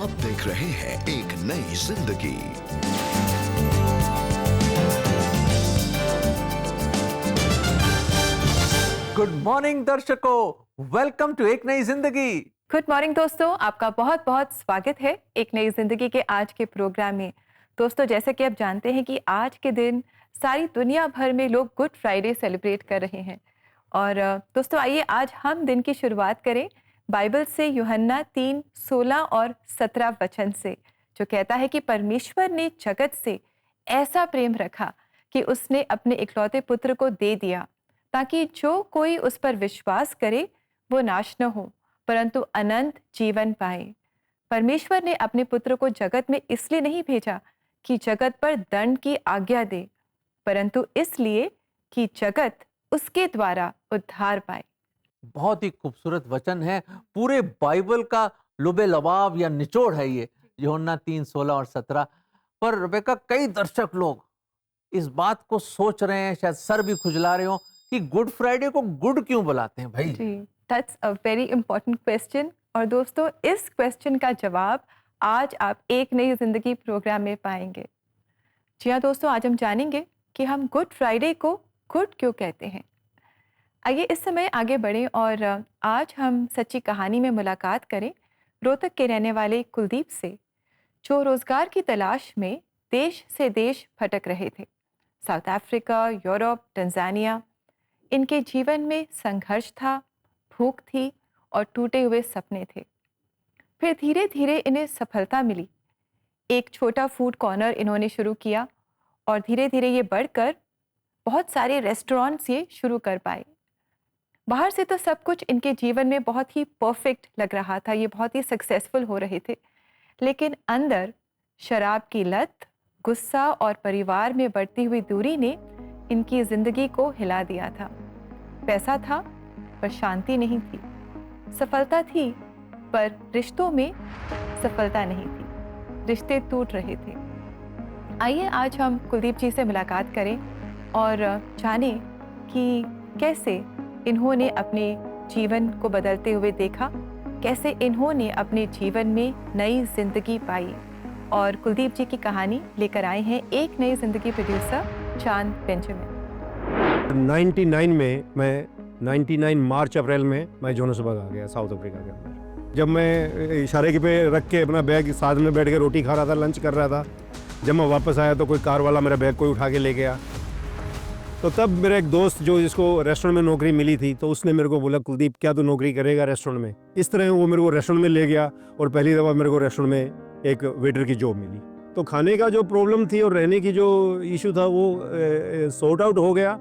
आप देख रहे हैं एक नई जिंदगी। गुड मॉर्निंग दर्शकों, वेलकम टू एक नई जिंदगी। गुड मॉर्निंग दोस्तों, आपका बहुत बहुत स्वागत है एक नई जिंदगी के आज के प्रोग्राम में। दोस्तों, जैसे कि आप जानते हैं कि आज के दिन सारी दुनिया भर में लोग गुड फ्राइडे सेलिब्रेट कर रहे हैं। और दोस्तों, आइए आज हम दिन की शुरुआत करें बाइबल से यूहन्ना 3:16 और 17 वचन से, जो कहता है कि परमेश्वर ने जगत से ऐसा प्रेम रखा कि उसने अपने इकलौते पुत्र को दे दिया, ताकि जो कोई उस पर विश्वास करे वो नाश न हो परंतु अनंत जीवन पाए। परमेश्वर ने अपने पुत्र को जगत में इसलिए नहीं भेजा कि जगत पर दंड की आज्ञा दे, परंतु इसलिए कि जगत उसके द्वारा उद्धार पाए। बहुत ही खूबसूरत वचन है, पूरे बाइबल का लुबे लबाब या निचोड़ है ये यूहन्ना 3:16 और 17। पर रेबेका, कई दर्शक लोग इस बात को सोच रहे हैं, शायद सर भी खुजला रहे हो कि गुड फ्राइडे को गुड क्यों बुलाते हैं भाई? जी, that's a very important question. और दोस्तों, इस क्वेश्चन का जवाब आज आप एक नई जिंदगी प्रोग्राम में पाएंगे। जी हाँ दोस्तों, आज हम जानेंगे कि हम गुड फ्राइडे को गुड क्यों कहते हैं। आइए इस समय आगे बढ़ें और आज हम सच्ची कहानी में मुलाकात करें रोहतक के रहने वाले कुलदीप से, जो रोजगार की तलाश में देश से देश भटक रहे थे। साउथ अफ्रीका, यूरोप, तंजानिया, इनके जीवन में संघर्ष था, भूख थी और टूटे हुए सपने थे। फिर धीरे धीरे इन्हें सफलता मिली। एक छोटा फूड कॉर्नर इन्होंने शुरू किया और धीरे धीरे ये बढ़कर बहुत सारे रेस्टोरेंट्स ये शुरू कर पाए। बाहर से तो सब कुछ इनके जीवन में बहुत ही परफेक्ट लग रहा था, ये बहुत ही सक्सेसफुल हो रहे थे, लेकिन अंदर शराब की लत, गुस्सा और परिवार में बढ़ती हुई दूरी ने इनकी जिंदगी को हिला दिया था। पैसा था पर शांति नहीं थी, सफलता थी पर रिश्तों में सफलता नहीं थी, रिश्ते टूट रहे थे। आइए आज हम कुलदीप जी से मुलाकात करें और जानें कि कैसे इन्होंने अपने जीवन को बदलते हुए देखा, कैसे इन्होंने अपने जीवन में नई जिंदगी पाई। और कुलदीप जी की कहानी लेकर आए हैं एक नई जिंदगी प्रोड्यूसर चांद बेंजामिन। 99 में मैं 99 मार्च अप्रैल में मैं जोहान्सबर्ग आ गया, साउथ अफ्रीका के अंदर। जब मैं इशारे के पे रख के अपना बैग साथ में बैठ के रोटी खा रहा था, लंच कर रहा था, जब मैं वापस आया तो कोई कार वाला मेरा बैग कोई उठा के ले गया। तो तब मेरा एक दोस्त जो जिसको रेस्टोरेंट में नौकरी मिली थी, तो उसने मेरे को बोला, कुलदीप क्या तू नौकरी करेगा रेस्टोरेंट में? इस तरह वो मेरे को रेस्टोरेंट में ले गया और पहली दफ़ा मेरे को रेस्टोरेंट में एक वेटर की जॉब मिली। तो खाने का जो प्रॉब्लम थी और रहने की जो इशू था वो सॉर्ट आउट हो गया।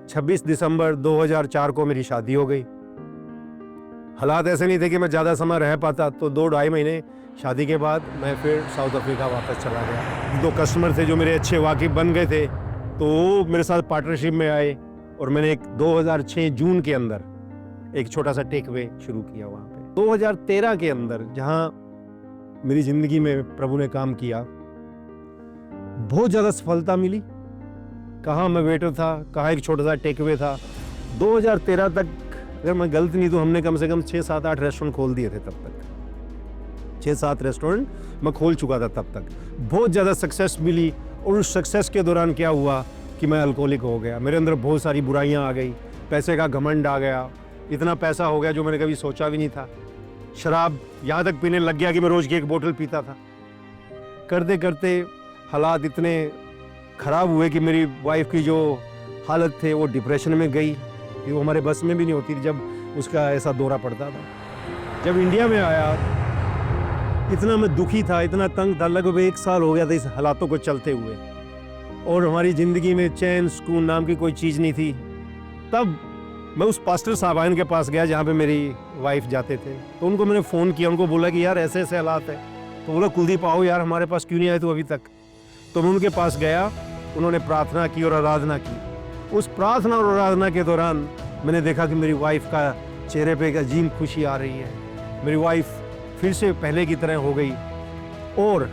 26 दिसंबर 2004 को मेरी शादी हो गई। हालात ऐसे नहीं थे कि मैं ज़्यादा समय रह पाता, तो 2-2.5 महीने शादी के बाद मैं फिर साउथ अफ्रीका वापस चला गया। 2 कस्टमर थे जो मेरे अच्छे वाकिफ बन गए थे, तो वो मेरे साथ पार्टनरशिप में आए और मैंने एक 2006 जून के अंदर एक छोटा सा टेक वे शुरू किया वहाँ पे। 2013 के अंदर जहाँ मेरी ज़िंदगी में प्रभु ने काम किया, बहुत ज़्यादा सफलता मिली। कहाँ मैं वेटर था, कहाँ एक छोटा सा टेक वे था। 2013 तक अगर मैं गलत नहीं तो हमने कम से कम 6-7-8 रेस्टोरेंट खोल दिए थे। तब तक 6-7 रेस्टोरेंट मैं खोल चुका था तब तक। बहुत ज़्यादा सक्सेस मिली और उस सक्सेस के दौरान क्या हुआ कि मैं अल्कोहलिक हो गया। मेरे अंदर बहुत सारी बुराइयां आ गई, पैसे का घमंड आ गया, इतना पैसा हो गया जो मैंने कभी सोचा भी नहीं था। शराब यहाँ तक पीने लग गया कि मैं रोज़ की 1 बोतल पीता था। करते करते हालात इतने ख़राब हुए कि मेरी वाइफ की जो हालत थे वो डिप्रेशन में गई, कि वो हमारे बस में भी नहीं होती जब उसका ऐसा दौरा पड़ता था। जब इंडिया में आया इतना मैं दुखी था, इतना तंग था, लगभग 1 साल हो गया था इस हालातों को चलते हुए, और हमारी ज़िंदगी में चैन सुकून नाम की कोई चीज़ नहीं थी। तब मैं उस पास्टर साहबान के पास गया जहाँ पे मेरी वाइफ जाते थे। तो उनको मैंने फ़ोन किया, उनको बोला कि यार ऐसे ऐसे हालात है। तो बोला, कुलदीप आओ यार, हमारे पास क्यों नहीं आए तू अभी तक? तो मैं उनके पास गया, उन्होंने प्रार्थना की और आराधना की। उस प्रार्थना और आराधना के दौरान मैंने देखा कि मेरी वाइफ का चेहरे पे एक अजीब खुशी आ रही है। मेरी वाइफ फिर से पहले की तरह हो गई और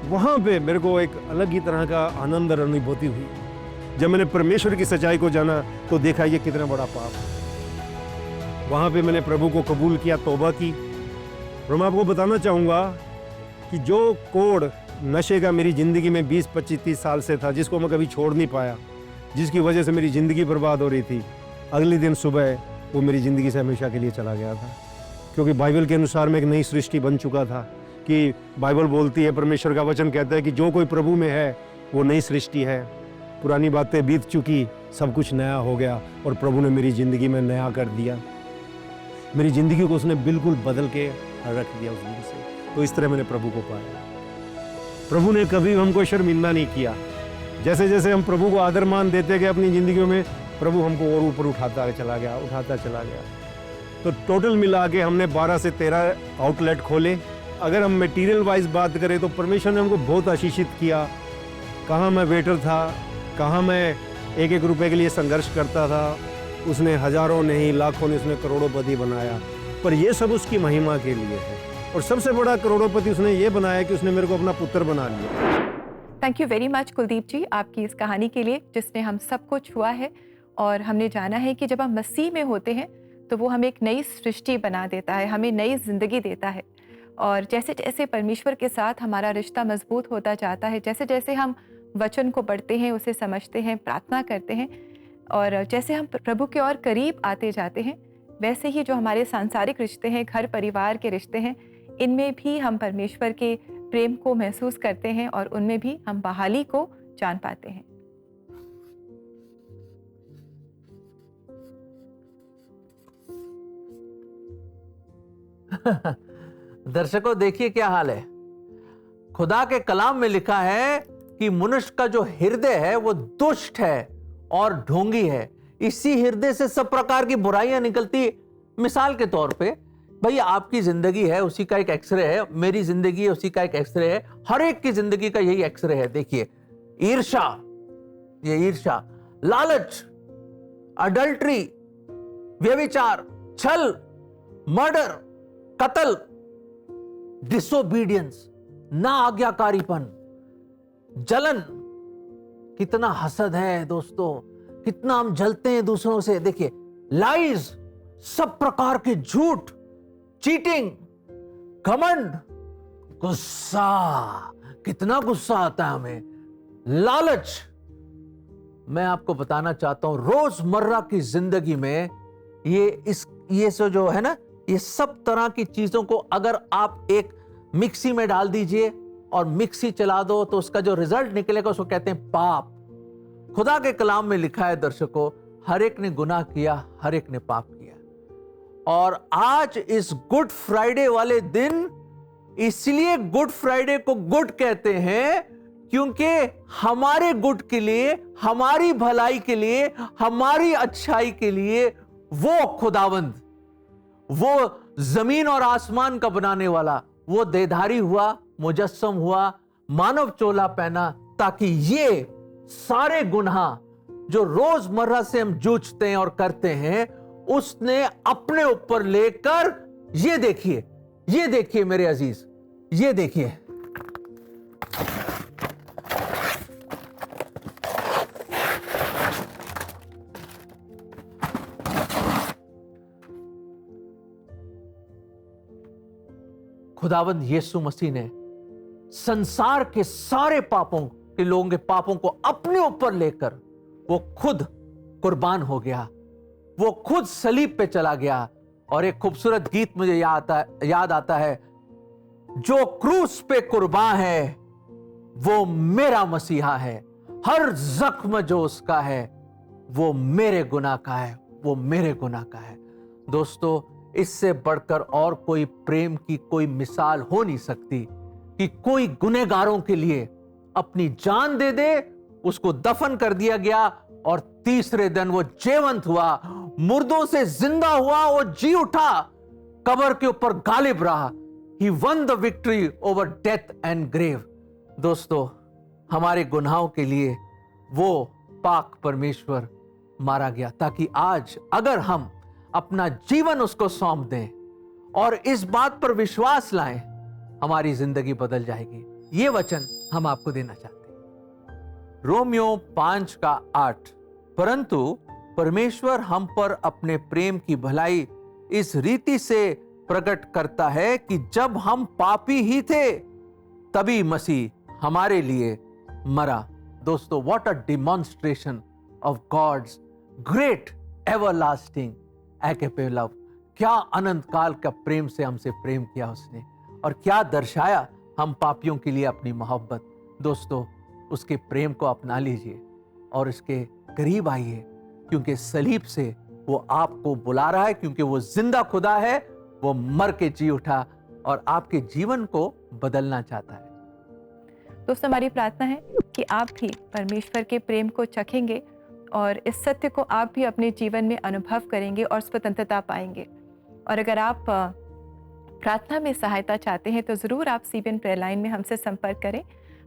वहाँ पे मेरे को एक अलग ही तरह का आनंद और अनुभूति हुई। जब मैंने परमेश्वर की सच्चाई को जाना तो देखा ये कितना बड़ा पाप है। वहाँ पे मैंने प्रभु को कबूल किया, तौबा की। और मैं आपको बताना चाहूँगा कि जो कोड नशे का मेरी ज़िंदगी में 20, 25, 30 साल से था, जिसको मैं कभी छोड़ नहीं पाया, जिसकी वजह से मेरी ज़िंदगी बर्बाद हो रही थी, अगले दिन सुबह वो मेरी ज़िंदगी से हमेशा के लिए चला गया था। क्योंकि बाइबल के अनुसार मैं एक नई सृष्टि बन चुका था, कि बाइबल बोलती है, परमेश्वर का वचन कहता है कि जो कोई प्रभु में है वो नई सृष्टि है, पुरानी बातें बीत चुकी, सब कुछ नया हो गया। और प्रभु ने मेरी ज़िंदगी में नया कर दिया, मेरी ज़िंदगी को उसने बिल्कुल बदल के रख दिया उस दिन से। तो इस तरह मैंने प्रभु को पाया। प्रभु ने कभी हमको शर्मिंदा नहीं किया। जैसे जैसे हम प्रभु को आदर मान देते गए अपनी ज़िंदगियों में, प्रभु हमको और ऊपर उठाता चला गया। तो टोटल मिला के हमने 12 से 13 आउटलेट खोले। अगर हम मटेरियल वाइज बात करें तो परमेश्वर ने हमको बहुत आशीषित किया। कहाँ मैं वेटर था, कहाँ मैं एक एक रुपए के लिए संघर्ष करता था, उसने हजारों नहीं लाखों ने, उसने करोड़ोंपति बनाया। पर ये सब उसकी महिमा के लिए है। और सबसे बड़ा करोड़ोंपति उसने ये बनाया कि उसने मेरे को अपना पुत्र बना लिया। Thank you very much Kuldeep ji आपकी इस कहानी के लिए, जिसने हम सब को छुआ है। और हमने जाना है कि जब हम मसीह में होते हैं तो वो हमें एक नई सृष्टि बना देता है, हमें नई ज़िंदगी देता है। और जैसे जैसे परमेश्वर के साथ हमारा रिश्ता मजबूत होता जाता है, जैसे जैसे हम वचन को पढ़ते हैं, उसे समझते हैं, प्रार्थना करते हैं, और जैसे हम प्रभु के और करीब आते जाते हैं, वैसे ही जो हमारे सांसारिक रिश्ते हैं, घर परिवार के रिश्ते हैं, इनमें भी हम परमेश्वर के प्रेम को महसूस करते हैं और उनमें भी हम बहाली को जान पाते हैं। दर्शकों, देखिए क्या हाल है। खुदा के कलाम में लिखा है कि मनुष्य का जो हृदय है वो दुष्ट है और ढोंगी है। इसी हृदय से सब प्रकार की बुराइयां निकलती। मिसाल के तौर पे, भाई आपकी जिंदगी है, उसी का एक एक्सरे है, मेरी जिंदगी है, उसी का एक एक्सरे है, हर एक की जिंदगी का यही एक्सरे है। देखिए, ईर्ष्या, ये ईर्ष्या, लालच, अडल्ट्री, व्यभिचार, छल, मर्डर, कत्ल, डिसोबीडियंस, ना आज्ञाकारीपन, जलन, कितना हसद है दोस्तों, कितना हम जलते हैं दूसरों से। देखिए, लाइज, सब प्रकार के झूठ, चीटिंग, घमंड, गुस्सा, कितना गुस्सा आता है हमें, लालच। मैं आपको बताना चाहता हूं, रोजमर्रा की जिंदगी में ये जो है ना, ये सब तरह की चीजों को अगर आप एक मिक्सी में डाल दीजिए और मिक्सी चला दो तो उसका जो रिजल्ट निकलेगा उसको कहते हैं पाप। खुदा के कलाम में लिखा है दर्शकों, हर एक ने गुनाह किया, हर एक ने पाप किया। और आज इस गुड फ्राइडे वाले दिन, इसलिए गुड फ्राइडे को गुड कहते हैं क्योंकि हमारे गुड के लिए, हमारी भलाई के लिए, हमारी अच्छाई के लिए वो खुदावंद, वो जमीन और आसमान का बनाने वाला, वो देधारी हुआ, मुजस्सम हुआ, मानव चोला पहना, ताकि ये सारे गुनाह जो रोजमर्रा से हम जूझते हैं और करते हैं, उसने अपने ऊपर लेकर, ये देखिए मेरे अजीज, ये देखिए, खुदावंद यीशु मसीह ने संसार के सारे पापों के लोगों के पापों को अपने ऊपर लेकर वो खुद कुर्बान हो गया, वो खुद सलीब पे चला गया। और एक खूबसूरत गीत मुझे याद आता है, जो क्रूस पे कुर्बान है वो मेरा मसीहा है, हर जख्म जो उसका है वो मेरे गुनाह का है, वो मेरे गुनाह का है। दोस्तों, इससे बढ़कर और कोई प्रेम की कोई मिसाल हो नहीं सकती कि कोई गुनहगारों के लिए अपनी जान दे दे, उसको दफन कर दिया गया और तीसरे दिन वो जीवंत हुआ, मुर्दों से जिंदा हुआ, वो जी उठा, कब्र के ऊपर गालिब रहा। He won the victory over death and grave। दोस्तों, हमारे गुनाहों के लिए वो पाक परमेश्वर मारा गया, ताकि आज अगर हम अपना जीवन उसको सौंप दें और इस बात पर विश्वास लाएं, हमारी जिंदगी बदल जाएगी। ये वचन हम आपको देना चाहते हैं, रोमियो 5:8। परंतु परमेश्वर हम पर अपने प्रेम की भलाई इस रीति से प्रकट करता है कि जब हम पापी ही थे तभी मसीह हमारे लिए मरा। दोस्तों, what a demonstration of God's great everlasting agape love. क्या अनंत काल का प्रेम से हमसे प्रेम किया उसने, और क्या दर्शाया हम पापियों के लिए अपनी मोहब्बत। दोस्तों, उसके प्रेम को अपना लीजिए और इसके करीब आइए, क्योंकि सलीब से वो आपको बुला रहा है, क्योंकि वो जिंदा खुदा है। वो मर के जी उठा और आपके जीवन को बदलना चाहता है। दोस्तों, हमारी प्रार्थना है कि आप भी परमेश्वर के प्रेम को चखेंगे और इस सत्य को आप भी अपने जीवन में अनुभव करेंगे और स्वतंत्रता पाएंगे। और अगर आप प्रार्थना में सहायता चाहते हैं तो ज़रूर आप CBN प्रेयर लाइन में हमसे संपर्क करें।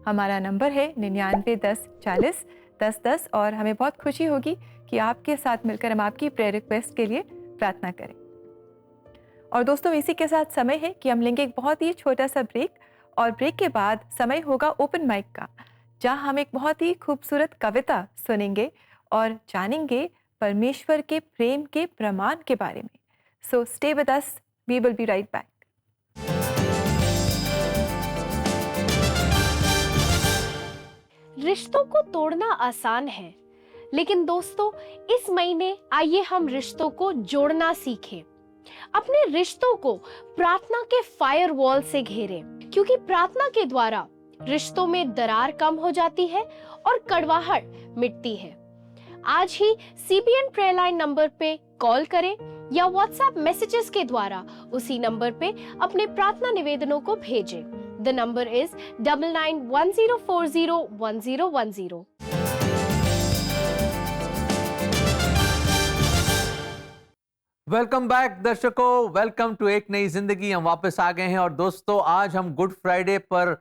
हमारा नंबर है 99 10 40 10 10 और हमें बहुत खुशी होगी कि आपके साथ मिलकर हम आपकी प्रेयर रिक्वेस्ट के लिए प्रार्थना करें। और दोस्तों, इसी के साथ समय है कि हम लेंगे एक बहुत ही छोटा सा ब्रेक, और ब्रेक के बाद समय होगा ओपन माइक का, जहां हम एक बहुत ही खूबसूरत कविता सुनेंगे और जानेंगे परमेश्वर के प्रेम के प्रमाण के बारे में। So stay with us, we will be right back. रिश्तों को तोड़ना आसान है, लेकिन दोस्तों इस महीने आइए हम रिश्तों को जोड़ना सीखें। अपने रिश्तों को प्रार्थना के फायरवॉल से घेरें, क्योंकि प्रार्थना के द्वारा रिश्तों में दरार कम हो जाती है और कड़वाहट मिटती है। आज ही CBN प्रेयर लाइन नंबर पे कॉल करें या WhatsApp मैसेजेस के द्वारा उसी नंबर पे अपने प्रार्थना निवेदनों को भेजें। The number is 9910401010। Welcome back दर्शकों, वेलकम टू एक नई जिंदगी। हम वापस आ गए हैं और दोस्तों, आज हम गुड फ्राइडे पर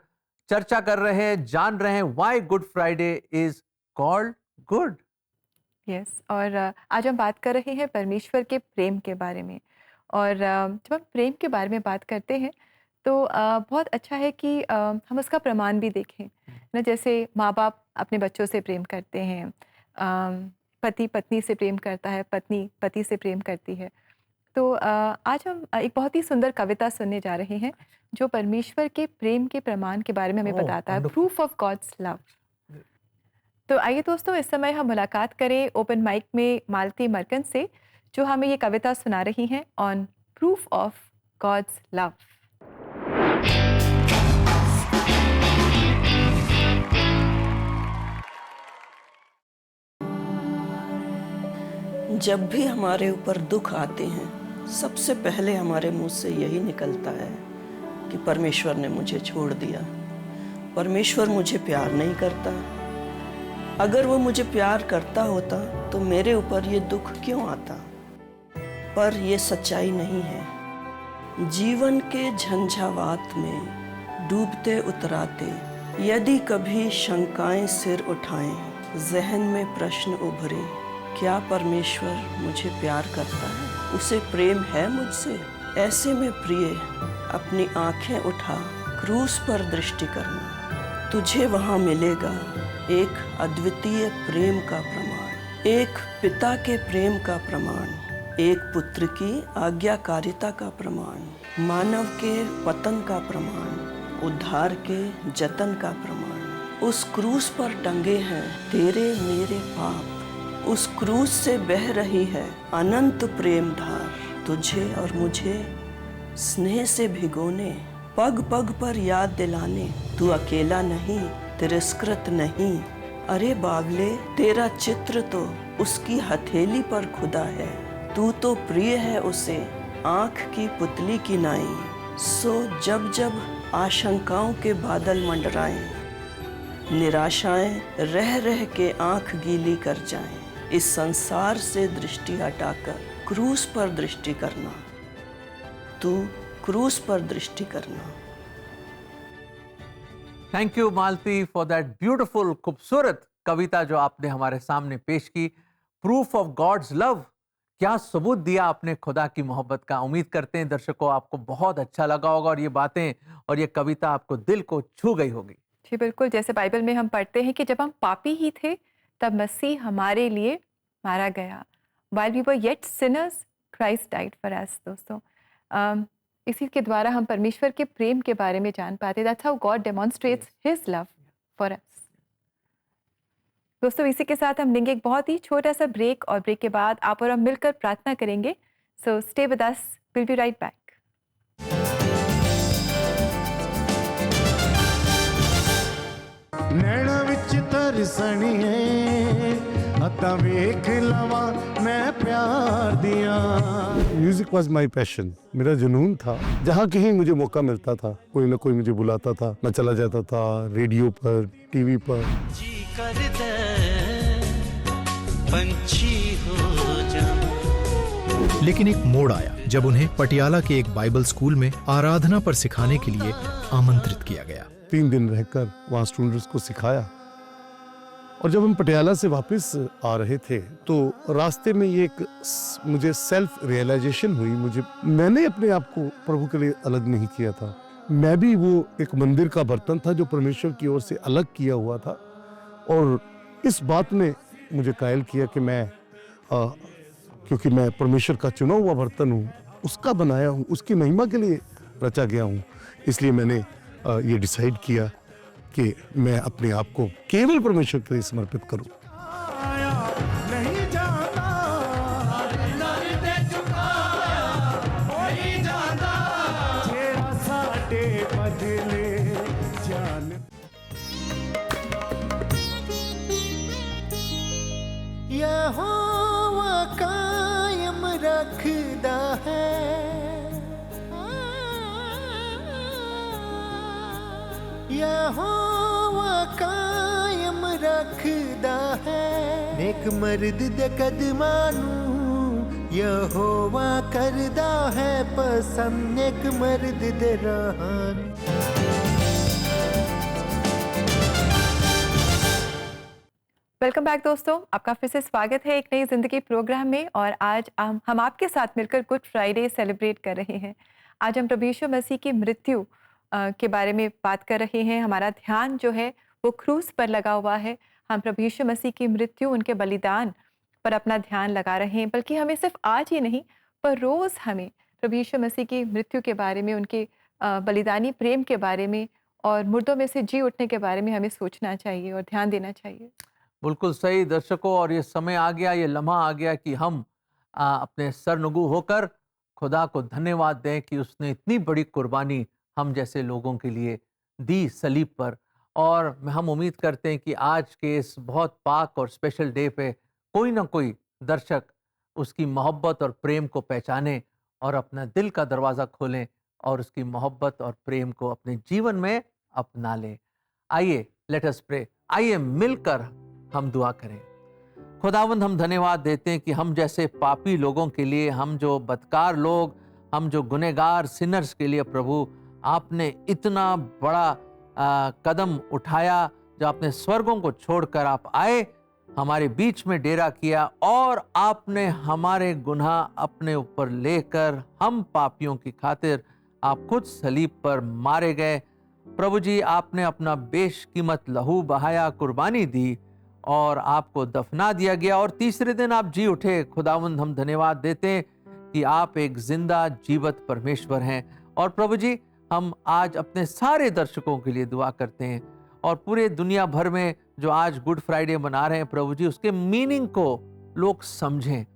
चर्चा कर रहे हैं, जान रहे हैं why good Friday is called good. Yes, और आज हम बात कर रहे हैं परमेश्वर के प्रेम के बारे में। और जब हम प्रेम के बारे में बात करते हैं तो बहुत अच्छा है कि हम उसका प्रमाण भी देखें ना। जैसे माँ बाप अपने बच्चों से प्रेम करते हैं, पति पत्नी से प्रेम करता है, पत्नी पति से प्रेम करती है। तो आज हम एक बहुत ही सुंदर कविता सुनने जा रहे हैं जो परमेश्वर के प्रेम के प्रमाण के बारे में हमें बताता है, प्रूफ ऑफ गॉड्स लव। तो आइए दोस्तों, इस समय हम मुलाकात करें ओपन माइक में मालती मरकन से, जो हमें ये कविता सुना रही हैं on proof of God's love. जब भी हमारे ऊपर दुख आते हैं, सबसे पहले हमारे मुंह से यही निकलता है कि परमेश्वर ने मुझे छोड़ दिया, परमेश्वर मुझे प्यार नहीं करता। अगर वो मुझे प्यार करता होता तो मेरे ऊपर ये दुख क्यों आता? पर ये सच्चाई नहीं है। जीवन के झंझावात में डूबते उतराते यदि कभी शंकाएं सिर उठाएं, जहन में प्रश्न उभरे, क्या परमेश्वर मुझे प्यार करता है? उसे प्रेम है मुझसे? ऐसे में प्रिय, अपनी आंखें उठा क्रूस पर दृष्टि करना। तुझे वहाँ मिलेगा एक अद्वितीय प्रेम का प्रमाण, एक पिता के प्रेम का प्रमाण, एक पुत्र की आज्ञाकारिता का प्रमाण, मानव के पतन का प्रमाण, उद्धार के जतन का प्रमाण। उस क्रूस पर टंगे हैं तेरे मेरे पाप, उस क्रूस से बह रही है अनंत प्रेम धार। तुझे और मुझे स्नेह से भिगोने, पग पग पर याद दिलाने, तू अकेला नहीं, तिरस्कृत नहीं। अरे बावले, तेरा चित्र तो उसकी हथेली पर खुदा है, तू तो प्रिय है उसे आँख की पुतली की नाई। सो जब जब आशंकाओं के बादल मंडराएं, निराशाएं रह रह के आँख गीली कर जाएं, इस संसार से दृष्टि हटाकर क्रूस पर दृष्टि करना, तू क्रूस पर दृष्टि करना। Thank you Malti for that beautiful, खूबसूरत कविता जो आपने हमारे सामने पेश की। प्रूफ ऑफ गॉड्स लव, क्या सबूत दिया आपने खुदा की मोहब्बत का। उम्मीद करते हैं दर्शकों आपको बहुत अच्छा लगा होगा और ये बातें और ये कविता आपको दिल को छू गई होगी। जी बिल्कुल, जैसे बाइबल में हम पढ़ते हैं कि जब हम पापी ही थे तब मसीह हमारे लिए मारा गया। While we were yet sinners, Christ died for us। दोस्तों, इसी के द्वारा हम परमेश्वर के प्रेम के बारे में जान पाते। That's how God demonstrates his love for us. दोस्तों, इसी के साथ हम लेंगे एक बहुत ही छोटा सा ब्रेक, और ब्रेक के बाद आप और हम मिलकर प्रार्थना करेंगे। So stay with us, will be right back. नैना विच तरसणीए अता वेख लवा मैं प्यार दिया। म्यूजिक वॉज माई पैशन, मेरा जुनून था। जहाँ कहीं मुझे मौका मिलता था, कोई ना कोई मुझे बुलाता था, मैं चला जाता था। रेडियो पर, टीवी पर। जी कर दे पंछी हो जाऊं। लेकिन एक मोड़ आया जब उन्हें पटियाला के एक बाइबल स्कूल में आराधना पर सिखाने के लिए आमंत्रित किया गया। 3 दिन रहकर वहाँ स्टूडेंट्स को सिखाया। और जब हम पटियाला से वापस आ रहे थे तो रास्ते में ये एक मुझे सेल्फ रियलाइजेशन हुई। मैंने अपने आप को प्रभु के लिए अलग नहीं किया था। मैं भी वो एक मंदिर का बर्तन था जो परमेश्वर की ओर से अलग किया हुआ था। और इस बात ने मुझे कायल किया कि मैं क्योंकि मैं परमेश्वर का चुना हुआ बर्तन हूँ, उसका बनाया हूँ, उसकी महिमा के लिए रचा गया हूँ। इसलिए मैंने ये डिसाइड किया कि मैं अपने आप को केवल परमेश्वर के लिए समर्पित करूं। नहीं जाता जेड़ा साडे बदले जान। यहोवा कायम रखदा है यहोवा कायम रखदा है नेक मर्द दे कदमां नूं। यहोवा करदा है पसंद नेक मर्द दे राहां नूं। वेलकम बैक दोस्तों, आपका फिर से स्वागत है एक नई जिंदगी प्रोग्राम में। और आज हम आपके साथ मिलकर गुड फ्राइडे सेलिब्रेट कर रहे हैं। आज हम प्रभु यीशु मसीह की मृत्यु के बारे में बात कर रहे हैं। हमारा ध्यान जो है वो क्रूस पर लगा हुआ है। हम प्रभु यीशु मसीह की मृत्यु, उनके बलिदान पर अपना ध्यान लगा रहे हैं। बल्कि हमें सिर्फ आज ही नहीं, पर रोज़ हमें प्रभु यीशु मसीह की मृत्यु के बारे में, उनके बलिदानी प्रेम के बारे में और मुर्दों में से जी उठने के बारे में हमें सोचना चाहिए और ध्यान देना चाहिए। बिल्कुल सही दर्शकों, और ये समय आ गया, ये लम्हा आ गया कि हम अपने सरनुगु होकर खुदा को धन्यवाद दें कि उसने इतनी बड़ी कुर्बानी हम जैसे लोगों के लिए दी सलीब पर। और हम उम्मीद करते हैं कि आज के इस बहुत पाक और स्पेशल डे पे कोई ना कोई दर्शक उसकी मोहब्बत और प्रेम को पहचाने और अपना दिल का दरवाज़ा खोलें और उसकी मोहब्बत और प्रेम को अपने जीवन में अपना लें। आइए लेट अस प्रे, आइए मिलकर हम दुआ करें। खुदावंद, हम धन्यवाद देते हैं कि हम जैसे पापी लोगों के लिए, हम जो बदकार लोग, हम जो गुनहगार सिनर्स के लिए प्रभु आपने इतना बड़ा कदम उठाया, जो आपने स्वर्गों को छोड़कर आप आए, हमारे बीच में डेरा किया और आपने हमारे गुनाह अपने ऊपर लेकर हम पापियों की खातिर आप खुद सलीब पर मारे गए। प्रभु जी, आपने अपना बेशकीमत लहू बहाया, कुर्बानी दी और आपको दफना दिया गया और तीसरे दिन आप जी उठे। खुदावंद, हम धन्यवाद देते हैं कि आप एक जिंदा जीवत परमेश्वर हैं। और प्रभु जी, हम आज अपने सारे दर्शकों के लिए दुआ करते हैं और पूरे दुनिया भर में जो आज गुड फ्राइडे मना रहे हैं प्रभु जी, उसके मीनिंग को लोग समझें।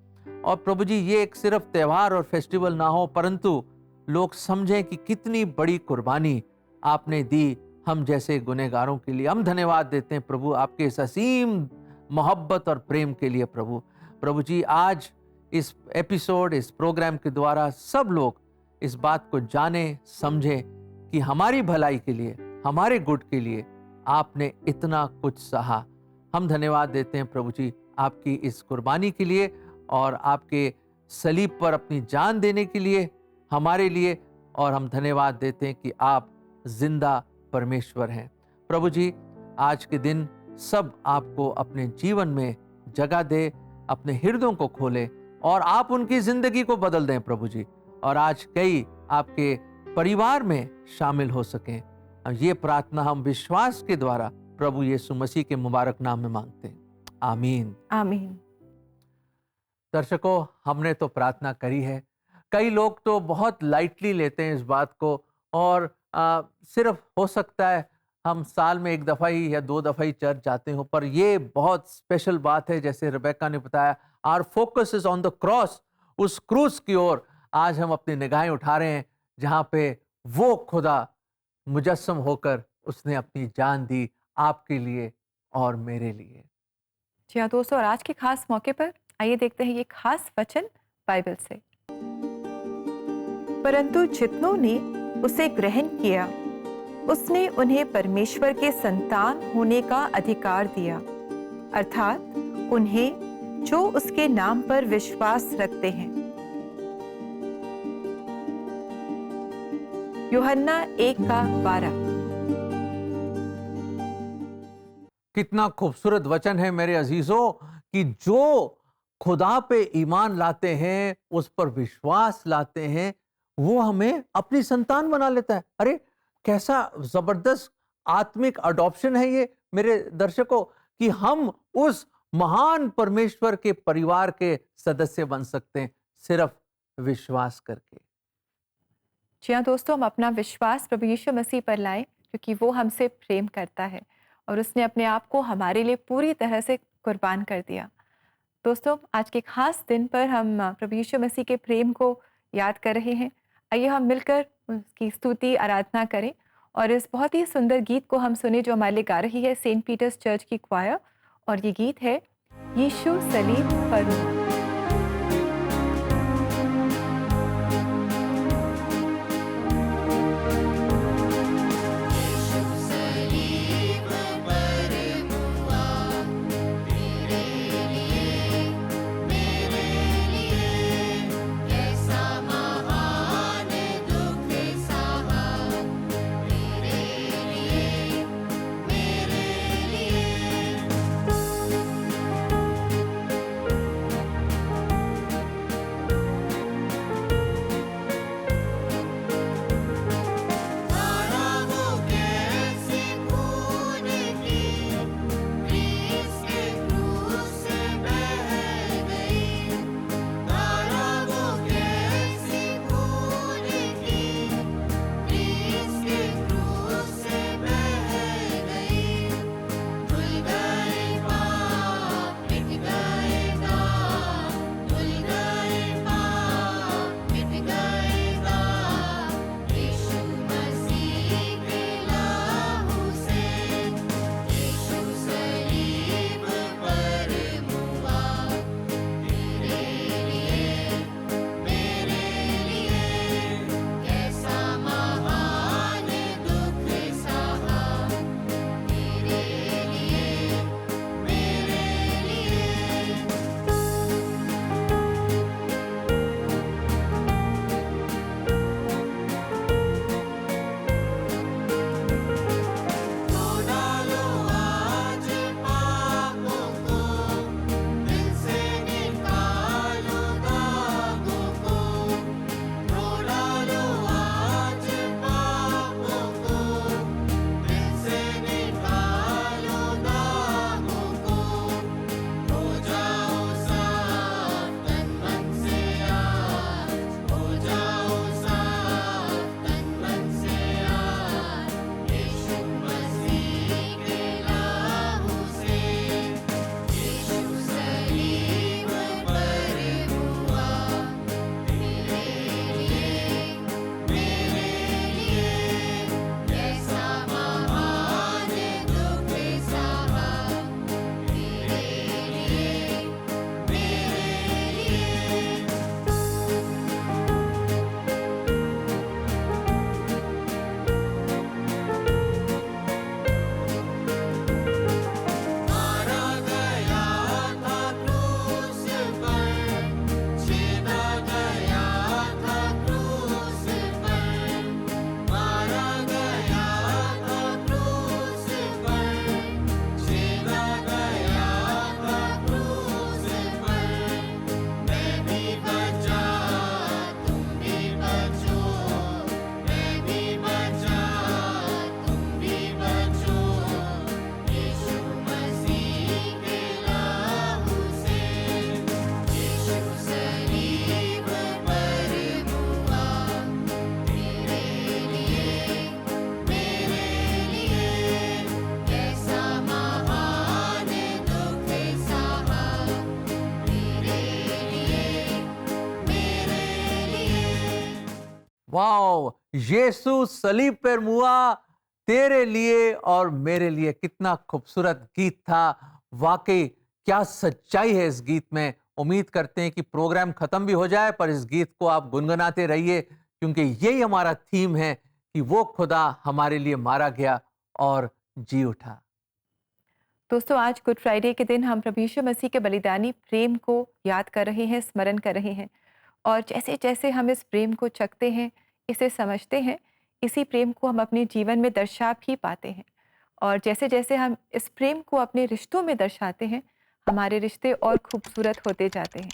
और प्रभु जी, ये एक सिर्फ त्यौहार और फेस्टिवल ना हो, परंतु लोग समझें कि कितनी बड़ी कुर्बानी आपने दी हम जैसे गुनहगारों के लिए। हम धन्यवाद देते हैं प्रभु आपके इस असीम मोहब्बत और प्रेम के लिए। प्रभु जी, आज इस एपिसोड, इस प्रोग्राम के द्वारा सब लोग इस बात को जाने समझें कि हमारी भलाई के लिए, हमारे गुड के लिए आपने इतना कुछ सहा। हम धन्यवाद देते हैं प्रभु जी आपकी इस कुर्बानी के लिए और आपके सलीब पर अपनी जान देने के लिए हमारे लिए। और हम धन्यवाद देते हैं कि आप जिंदा परमेश्वर हैं। प्रभु जी, आज के दिन सब आपको अपने जीवन में जगह दे, अपने हृदयों को खोले और आप उनकी जिंदगी को बदल दें प्रभु जी। और आज कई आपके परिवार में शामिल हो सकें। ये प्रार्थना हम विश्वास के द्वारा प्रभु यीशु मसीह के मुबारक नाम में मांगते हैं, आमीन। आमीन। दर्शकों, हमने तो प्रार्थना करी है, कई लोग तो बहुत लाइटली लेते हैं इस बात को, और सिर्फ हो सकता है हम साल में एक दफ़ा ही या 2 दफ़ा ही चर्च जाते हो, पर ये बहुत स्पेशल बात है। जैसे रेबेका ने बताया, our focus is on the cross, उस क्रूस की ओर आज हम अपनी निगाहें उठा रहे हैं, जहाँ पे वो खुदा मुजस्सम होकर उसने अपनी जान दी आपके लिए और मेरे लिए। जी हाँ दोस्तों, और आज के खास मौके पर आइए देखते हैं ये खास वचन बाइबल से। परंतु जितनों ने उसे ग्रहण किया, उसने उन्हें परमेश्वर के संतान होने का अधिकार दिया, अर्थात उन्हें जो उसके नाम पर विश्वास रखते हैं। यूहन्ना 1:12। कितना खूबसूरत वचन है मेरे अजीजों, कि जो खुदा पे ईमान लाते हैं, उस पर विश्वास लाते हैं, वो हमें अपनी संतान बना लेता है। अरे कैसा जबरदस्त आत्मिक अडॉप्शन है ये मेरे दर्शकों, कि हम उस महान परमेश्वर के परिवार के सदस्य बन सकते हैं सिर्फ विश्वास करके। जी हाँ दोस्तों, हम अपना विश्वास प्रभु यीशु मसीह पर लाएं, क्योंकि वो हमसे प्रेम करता है और उसने अपने आप को हमारे लिए पूरी तरह से कुर्बान कर दिया। दोस्तों, आज के खास दिन पर हम प्रभु यीशु मसीह के प्रेम को याद कर रहे हैं। आइए हम मिलकर उसकी स्तुति आराधना करें और इस बहुत ही सुंदर गीत को हम सुने जो हमारे लिए गा रही है सेंट पीटर्स चर्च की क्वायर, और ये गीत है यीशु सलीब पर हुआ। वाओ, यीशु सलीब पर मुआ तेरे लिए और मेरे लिए। कितना खूबसूरत गीत था। वाकई क्या सच्चाई है इस गीत में। उम्मीद करते हैं कि प्रोग्राम खत्म भी हो जाए पर इस गीत को आप गुनगुनाते रहिए, क्योंकि यही हमारा थीम है कि वो खुदा हमारे लिए मारा गया और जी उठा। दोस्तों, आज गुड फ्राइडे के दिन हम प्रभु यीशु मसीह के बलिदानी प्रेम को याद कर रहे हैं, स्मरण कर रहे हैं। और जैसे जैसे हम इस प्रेम को चखते हैं, इसे समझते हैं, इसी प्रेम को हम अपने जीवन में दर्शा भी पाते हैं। और जैसे जैसे हम इस प्रेम को अपने रिश्तों में दर्शाते हैं, हमारे रिश्ते और खूबसूरत होते जाते हैं।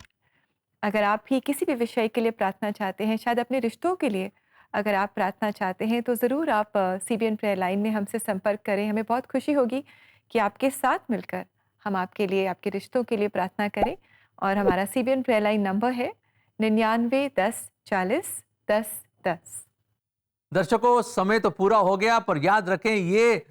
अगर आप भी किसी भी विषय के लिए प्रार्थना चाहते हैं, शायद अपने रिश्तों के लिए अगर आप प्रार्थना चाहते हैं, तो ज़रूर आप CBN प्रेयर लाइन में हमसे संपर्क करें। हमें बहुत खुशी होगी कि आपके साथ मिलकर हम आपके लिए, आपके रिश्तों के लिए प्रार्थना करें। और हमारा CBN प्रेयर लाइन नंबर है 99 10 40 10 10। दर्शकों, समय तो पूरा हो गया, पर याद रखें ये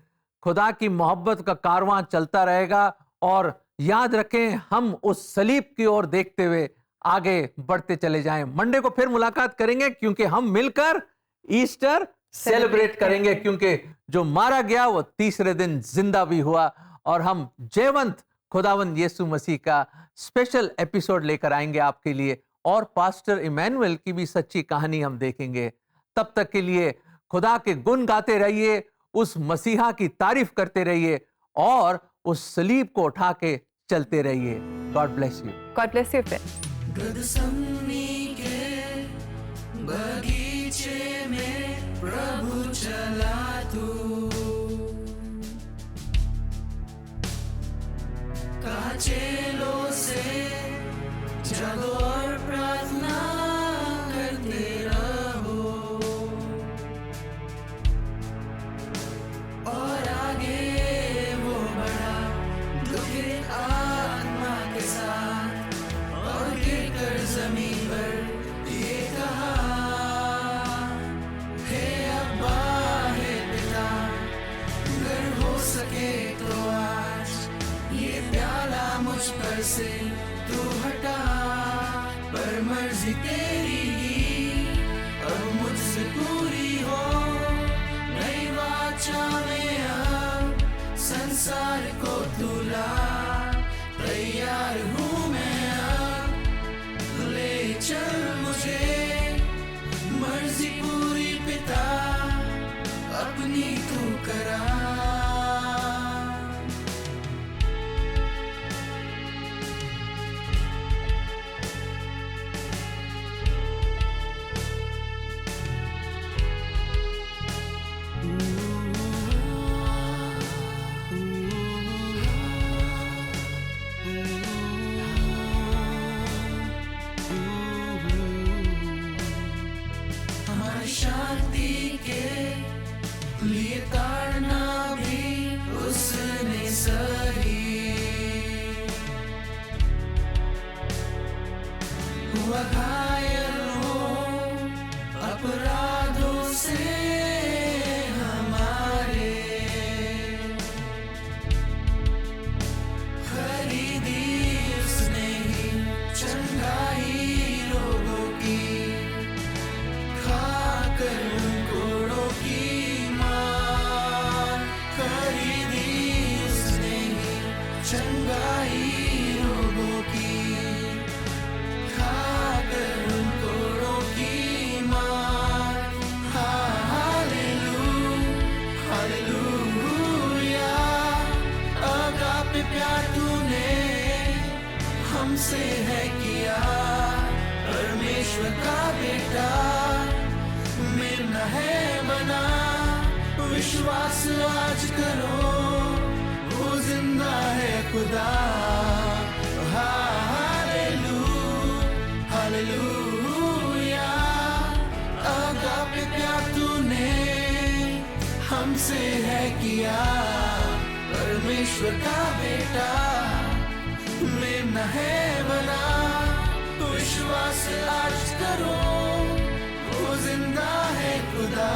खुदा की मोहब्बत का कारवां चलता रहेगा। और याद रखें, हम उस सलीब की ओर देखते हुए आगे बढ़ते चले जाएं। मंडे को फिर मुलाकात करेंगे, क्योंकि हम मिलकर ईस्टर सेलिब्रेट करेंगे, क्योंकि जो मारा गया वो तीसरे दिन जिंदा भी हुआ। और हम जयवंत खुदावंद यीशु मसीह का स्पेशल एपिसोड लेकर आएंगे आपके लिए, और पास्टर इमैनुअल की भी सच्ची कहानी हम देखेंगे। तब तक के लिए खुदा के गुण गाते रहिए, उस मसीहा की तारीफ करते रहिए और उस सलीब को उठा के चलते रहिए। God bless you. God bless you friends. Gethsemane के बगीचे में प्रभु चला तू, काचेलों से जगो और प्रार्थना करते रहो, और आगे वो बढ़ा दुखी आत्मा के साथ, और गिरकर जमीन पर ये कहा, हे अब्बा हे पिता, अगर हो सके तो आज ये प्याला मुझ पर से तू हटा, पर मर्जी तेरी ही अब मुझसे पूरी हो। नई वाचा में अब संसार को तू ला, तैयार हूँ मैं अब, ले चल मुझे, मर्जी पूरी पिता अपनी तू करा। हमारी शांति के लिए ताड़ना भी उसने सही, हुआ घायल हो अपराधों से हमारे, खरीदी उसने ही चंगाई लोगों की, खाकर कोड़ों की मार, खरीदी उसने ही चंगाई लोगों की, खाकर कोड़ों की मार। हालेलुया, अगापे प्यार तूने हमसे है किया, परमेश्वर का बेटा मेरा है बना, विश्वास आज करो, वो जिंदा है खुदा। हालेलुया, अगापे प्यार तूने हमसे है किया, परमेश्वर का बेटा मेरा है बना, विश्वास आज करो, वो जिंदा है खुदा।